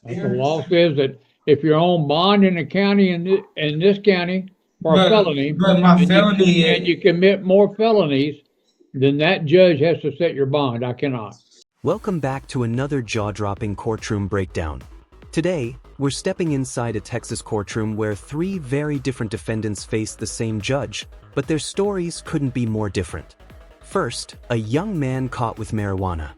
The law says that if you're on bond in a county in this county for a felony, But my and felony, you commit more felonies, then that judge has to set your bond. I cannot. Welcome back to another jaw-dropping courtroom breakdown. Today, we're stepping inside a Texas courtroom where three very different defendants face the same judge, but their stories couldn't be more different. First, a young man caught with marijuana.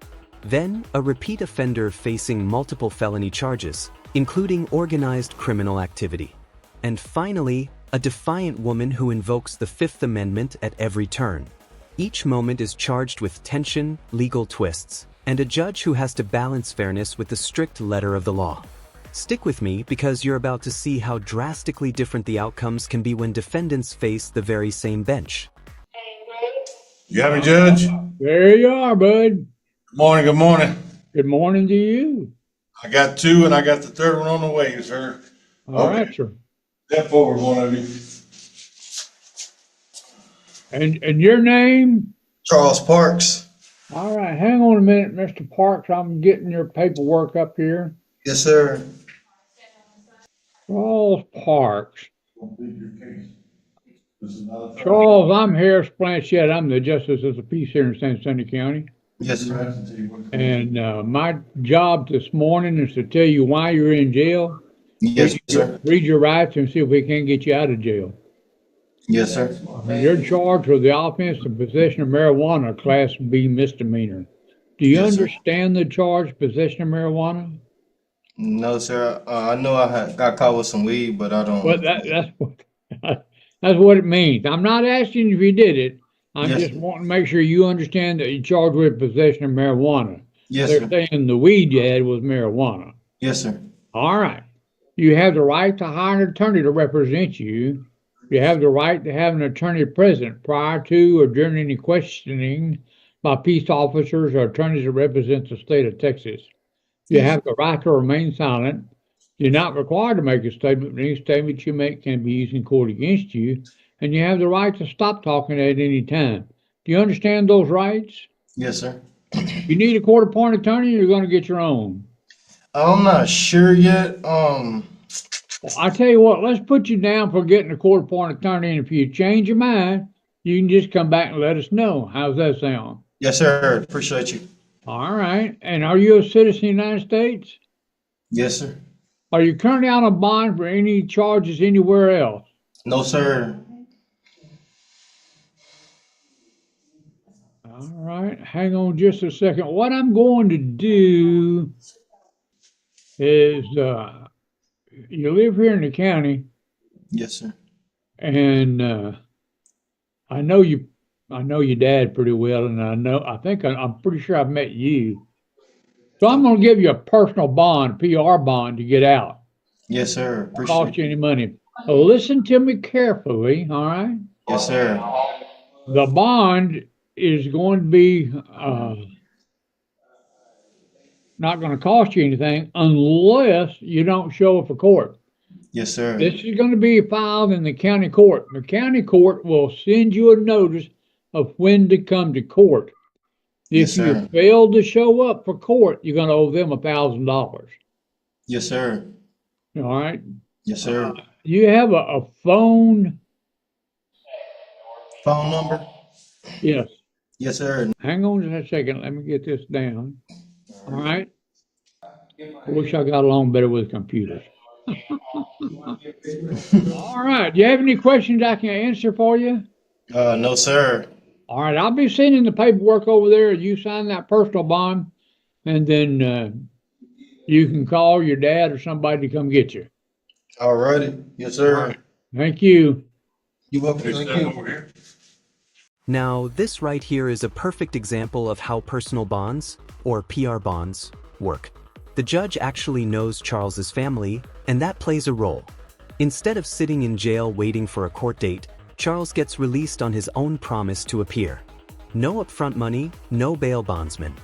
Then, a repeat offender facing multiple felony charges, including organized criminal activity. And finally, a defiant woman who invokes the Fifth Amendment at every turn. Each moment is charged with tension, legal twists, and a judge who has to balance fairness with the strict letter of the law. Stick with me because you're about to see how drastically different the outcomes can be when defendants face the very same bench. You have me, Judge? There you are, bud. Good morning, good morning. Good morning to you. I got two and I got the third one on the way, sir. All right, sir. Step forward, one of you. And your name? Charles Parks. All right, hang on a minute, Mr. Parks. I'm getting your paperwork up here. Yes, sir. Charles Parks. Charles, I'm Harris Blanchett. I'm the Justice of the Peace here in San Antonio County. Yes, sir. And my job this morning is to tell you why you're in jail. Yes, sir. Read your rights and see if we can get you out of jail. Yes, sir. You're charged with the offense of possession of marijuana, Class B misdemeanor. Do you Yes, sir. understand the charge, possession of marijuana? No, sir. I know I got caught with some weed, but I don't. Well, that's what it means. I'm not asking you if you did it. I'm Yes, just sir. wanting to make sure you understand that you're charged with possession of marijuana. Yes, They're sir. saying the weed you had was marijuana. Yes, sir. All right. You have the right to hire an attorney to represent you. You have the right to have an attorney present prior to or during any questioning by peace officers or attorneys that represent the state of Texas. You Yes. have the right to remain silent. You're not required to make a statement, but any statement you make can be used in court against you. And you have the right to stop talking at any time. Do you understand those rights? Yes, sir. You need a court-appointed attorney, or you're going to get your own. I'm not sure yet. Well, I tell you what, let's put you down for getting a court-appointed attorney, and if you change your mind, you can just come back and let us know. How's that sound? Yes, sir. Appreciate you. All right. And are you a citizen of the United States? Yes, sir. Are you currently on a bond for any charges anywhere else? No, sir. All right. Hang on just a second. What I'm going to do is you live here in the county, Yes, sir. and I know your dad pretty well, and I'm pretty sure I've met you. So I'm going to give you a personal bond, PR bond, to get out. Yes, sir. Don't cost Appreciate you it. any money. So listen to me carefully, all right? Yes, sir. The bond is going to be not going to cost you anything unless you don't show up for court. Yes, sir. This is going to be filed in the county court. The county court will send you a notice of when to come to court. Yes, If you sir. fail to show up for court, you're going to owe them $1,000. Yes, sir. All right. Yes, sir. You have a phone? Phone number? Yes. Yes, sir. Hang on just a second. Let me get this down. All right. I wish I got along better with computers. All right. Do you have any questions I can answer for you? No, sir. All right. I'll be sending the paperwork over there. You sign that personal bond, and then you can call your dad or somebody to come get you. All righty. Yes, sir. All right. Thank you. You're welcome. Thank you. Now, this right here is a perfect example of how personal bonds, or PR bonds, work. The judge actually knows Charles's family, and that plays a role. Instead of sitting in jail waiting for a court date, Charles gets released on his own promise to appear. No upfront money, no bail bondsman.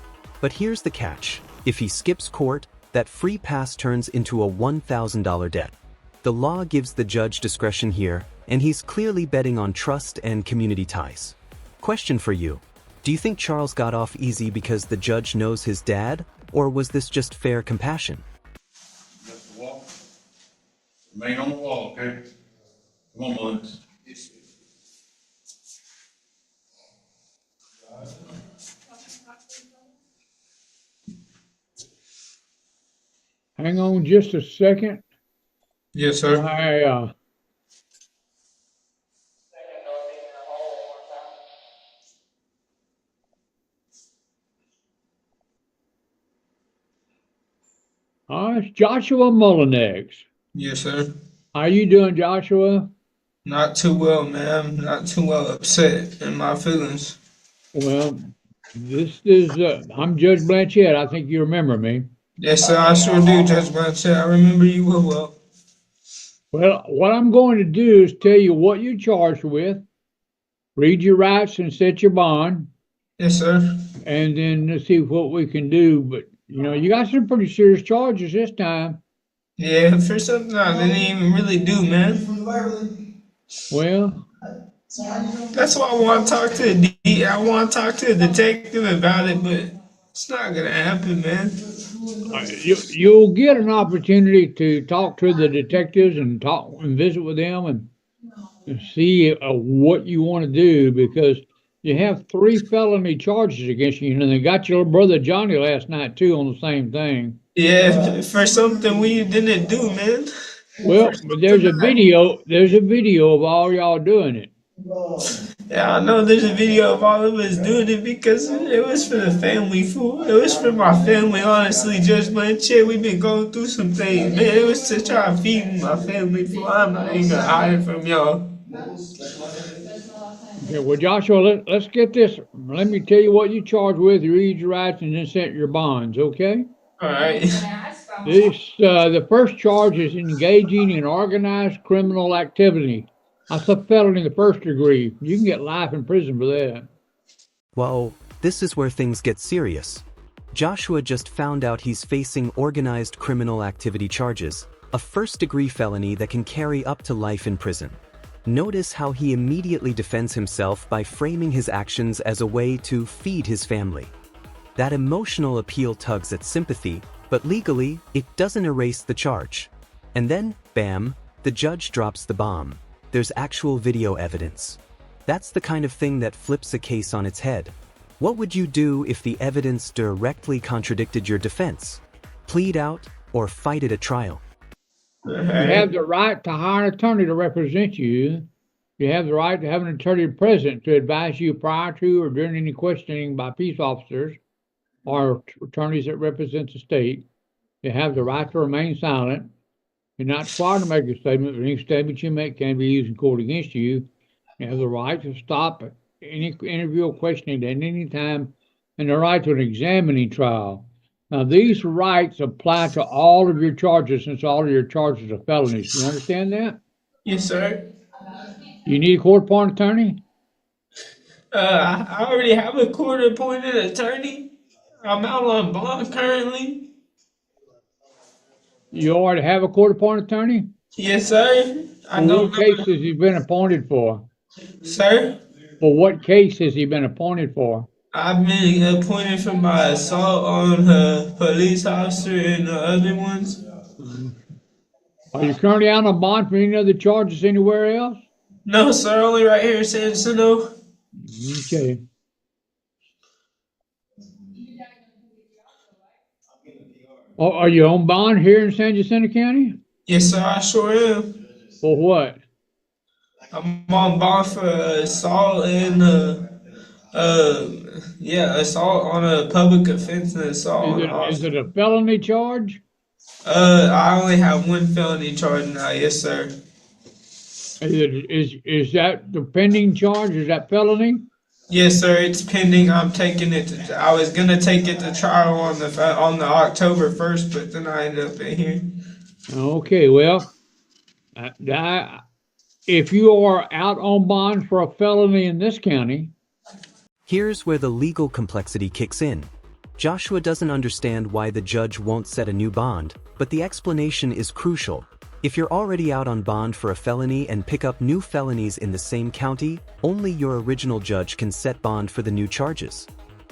But here's the catch. If he skips court, that free pass turns into a $1,000 debt. The law gives the judge discretion here, and he's clearly betting on trust and community ties. Question for you. Do you think Charles got off easy because the judge knows his dad, or was this just fair compassion? Walk. Remain on the wall, okay? Come on, Mullins. Hang on just a second. Yes, sir. It's Joshua Mullinex. Yes, sir. How you doing, Joshua? Not too well, man. Not too well upset in my feelings. Well, this is I'm Judge Blanchett. I think you remember me. Yes, sir. I sure do, Judge Blanchett. I remember you well. Well, what I'm going to do is tell you what you're charged with, read your rights and set your bond, Yes, sir. and then let's see what we can do. But you got some pretty serious charges this time. Yeah, for something I didn't even really do, man. Well, That's why I want to talk to I want to talk to the detective about it, but it's not gonna happen, man. you'll get an opportunity to talk to the detectives and talk and visit with them and see what you want to do, because you have 3 felony charges against you, and they got your brother Johnny last night too on the same thing. Yeah, for something we didn't do, man. Well, but there's a video. There's a video of all y'all doing it. Yeah, I know there's a video of all of us doing it because it was for the family, fool. It was for my family, honestly, Judge Blanchett. We've been going through some things, man. It was to try to feed my family, fool. I'm not even gonna hide it from y'all. Okay, well, Joshua, let's get this. Let me tell you what you charged with. You read your rights and then set your bonds. Okay. All right. The first charge is engaging in organized criminal activity. That's a felony in the first degree. You can get life in prison for that. Well, this is where things get serious. Joshua just found out he's facing organized criminal activity charges, a first-degree felony that can carry up to life in prison. Notice how he immediately defends himself by framing his actions as a way to feed his family. That emotional appeal tugs at sympathy, but legally, it doesn't erase the charge. And then, bam, the judge drops the bomb. There's actual video evidence. That's the kind of thing that flips a case on its head. What would you do if the evidence directly contradicted your defense? Plead out or fight at a trial? You have the right to hire an attorney to represent you. You have the right to have an attorney present to advise you prior to or during any questioning by peace officers or attorneys that represent the state. You have the right to remain silent. You're not required to make a statement, but any statement you make can be used in court against you. You have the right to stop any interview or questioning at any time, and the right to an examining trial. Now, these rights apply to all of your charges, since all of your charges are felonies. You understand that? Yes, sir. You need a court-appointed attorney? I already have a court-appointed attorney. I'm out on bond currently. You already have a court-appointed attorney? Yes, sir. I For know. what case has he been appointed for? Sir, For what case has he been appointed for? I've been appointed for my assault on a police officer and the other ones. Are you currently out on bond for any other charges anywhere else? No, sir, only right here in San Jacinto. Okay. Are you on bond here in San Jacinto County? Yes, sir, I sure am. For what? I'm on bond for assault and assault on a public offense and assault. Is it a felony charge? I only have one felony charge now. Yes, sir. Is that the pending charge? Is that felony? Yes, sir. It's pending. I'm taking it. I was gonna take it to trial on the October 1st, but then I ended up in here. Okay, well, if you are out on bond for a felony in this county. Here's where the legal complexity kicks in. Joshua doesn't understand why the judge won't set a new bond, but the explanation is crucial. If you're already out on bond for a felony and pick up new felonies in the same county, only your original judge can set bond for the new charges.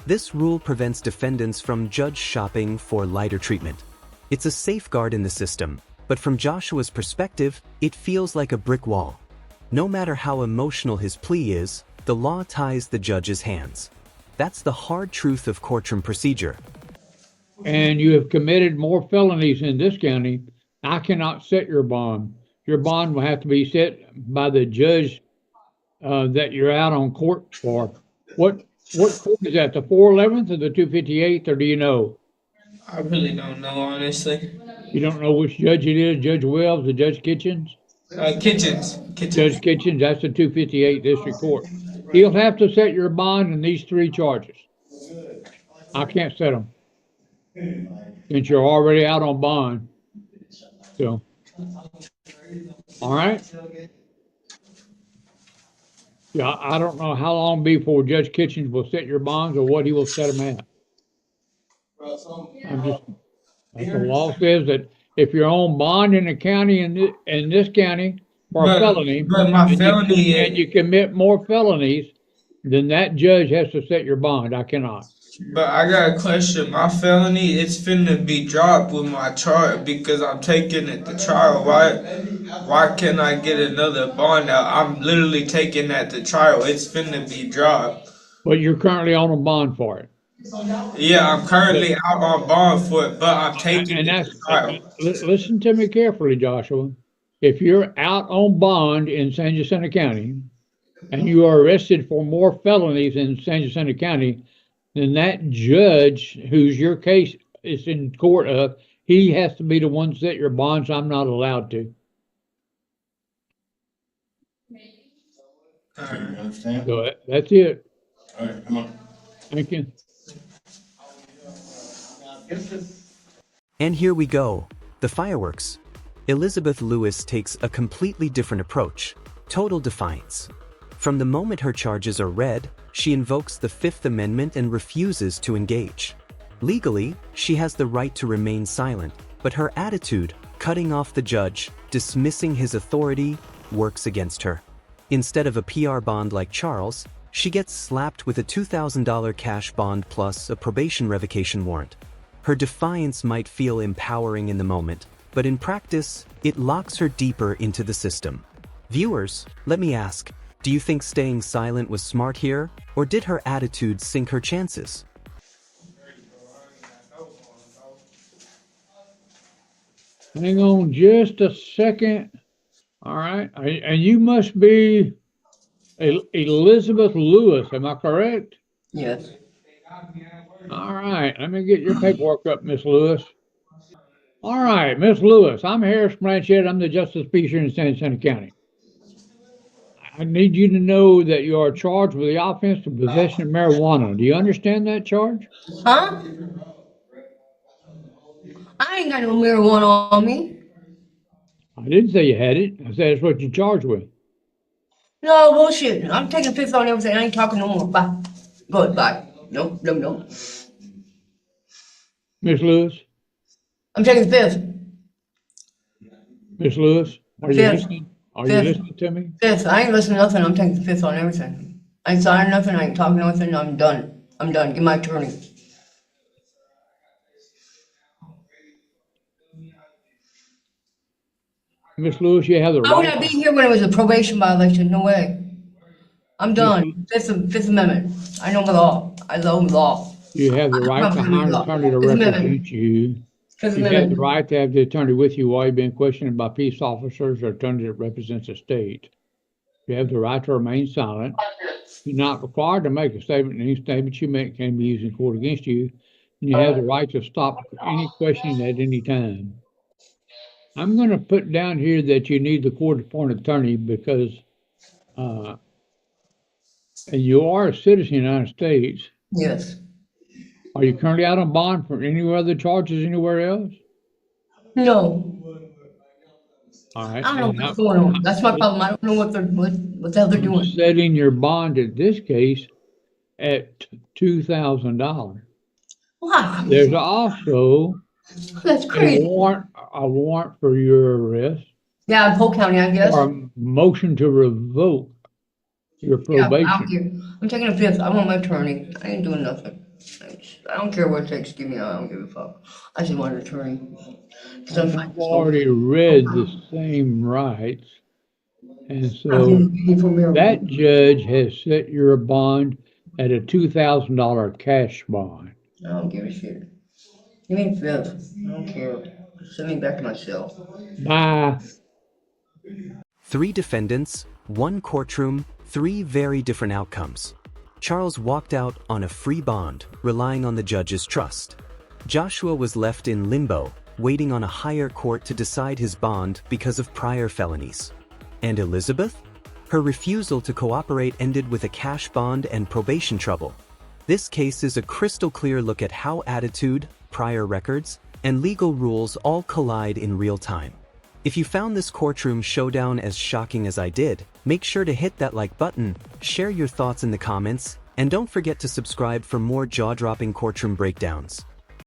This rule prevents defendants from judge shopping for lighter treatment. It's a safeguard in the system, But from Joshua's perspective, it feels like a brick wall. No matter how emotional his plea is, the law ties the judge's hands. That's the hard truth of courtroom procedure. And you have committed more felonies in this county, I cannot set your bond. Your bond will have to be set by the judge that you're out on court for. What court is that? The 411th or the 258th, or do you know? I really don't know, honestly. You don't know which judge it is? Judge Wells or Judge Kitchens? Kitchens. Judge Kitchens, that's the 258 District Court. He'll have to set your bond in these three charges. I can't set them since you're already out on bond. So, all right. Yeah, I don't know how long before Judge Kitchens will set your bonds or what he will set them at. The law says that if you're on bond in the county, in this county for a felony, But my felony and you commit more felonies, then that judge has to set your bond. I cannot. But I got a question. My felony, it's finna be dropped with my charge because I'm taking it to trial. Why can't I get another bond out? I'm literally taking that to trial. It's finna be dropped. But you're currently on a bond for it. Yeah, I'm currently out on bond for it, but I'm taking it to trial. Listen to me carefully, Joshua. If you're out on bond in San Jacinto County and you are arrested for more felonies in San Jacinto County, then that judge whose your case is in court of, he has to be the one to set your bonds. I'm not allowed to. Okay, you understand? So that's it. All right, come on. Thank you. And here we go, the fireworks. Elizabeth Lewis takes a completely different approach, total defiance. From the moment her charges are read, she invokes the Fifth Amendment and refuses to engage. Legally, she has the right to remain silent, but her attitude, cutting off the judge, dismissing his authority, works against her. Instead of a PR bond like Charles, she gets slapped with a $2,000 cash bond plus a probation revocation warrant. Her defiance might feel empowering in the moment, but in practice, it locks her deeper into the system. Viewers, let me ask, do you think staying silent was smart here, or did her attitude sink her chances? Hang on just a second. All right. And you must be Elizabeth Lewis, am I correct? Yes. All right. Let me get your paperwork up, Miss Lewis. All right, Miss Lewis, I'm Harris Blanchett. I'm the Justice Peacer in San Jacinto County. I need you to know that you are charged with the offense of possession of marijuana. Do you understand that charge? Huh? I ain't got no marijuana on me. I didn't say you had it. I said it's what you're charged with. No bullshit. I'm taking fifth on everything. I ain't talking no more. Bye. Go ahead, bye. No. Miss Lewis? I'm taking fifth. Miss Lewis, are you Fifth. listening? Are you Fifth. listening to me? Fifth. I ain't listening to nothing. I'm taking fifth on everything. I ain't signing nothing. I ain't talking nothing. I'm done. Get my attorney. Miss Lewis, you have the How would I right. be here when it was a probation violation? No way. I'm done. Fifth Amendment. I know the law. I love law. You have the right to hire an attorney to represent you. Fifth You have the Amendment. right to have the attorney with you while you've been questioned by peace officers or attorney that represents the state. You have the right to remain silent. You're not required to make a statement. Any statement you make can be used in court against you. And you have the right to stop any questioning at any time. I'm going to put down here that you need the court-appointed attorney because and you are a citizen of the United States. Yes. Are you currently out on bond for any other charges anywhere else? No. All right. I don't know what's going on. That's my problem. I don't know what the hell they're doing. Setting your bond in this case at $2,000. Wow. There's also That's a crazy. warrant for your arrest Yeah, Polk County, I guess. or a motion to revoke your Yeah, I'm out probation. here. I'm taking a fifth. I want my attorney. I ain't doing nothing. I don't care what it takes to get me out. I don't give a fuck. I just want an attorney. 'Cause I'm fighting You've already read the same rights, and so that judge has set your bond at a $2,000 cash bond. I don't give a shit. Give me fifth. I don't care. Send me back to my cell. Bye. 3 defendants, 1 courtroom, 3 very different outcomes. Charles walked out on a free bond, relying on the judge's trust. Joshua was left in limbo, waiting on a higher court to decide his bond because of prior felonies. And Elizabeth? Her refusal to cooperate ended with a cash bond and probation trouble. This case is a crystal clear look at how attitude, prior records, and legal rules all collide in real time. If you found this courtroom showdown as shocking as I did, make sure to hit that like button, share your thoughts in the comments, and don't forget to subscribe for more jaw-dropping courtroom breakdowns.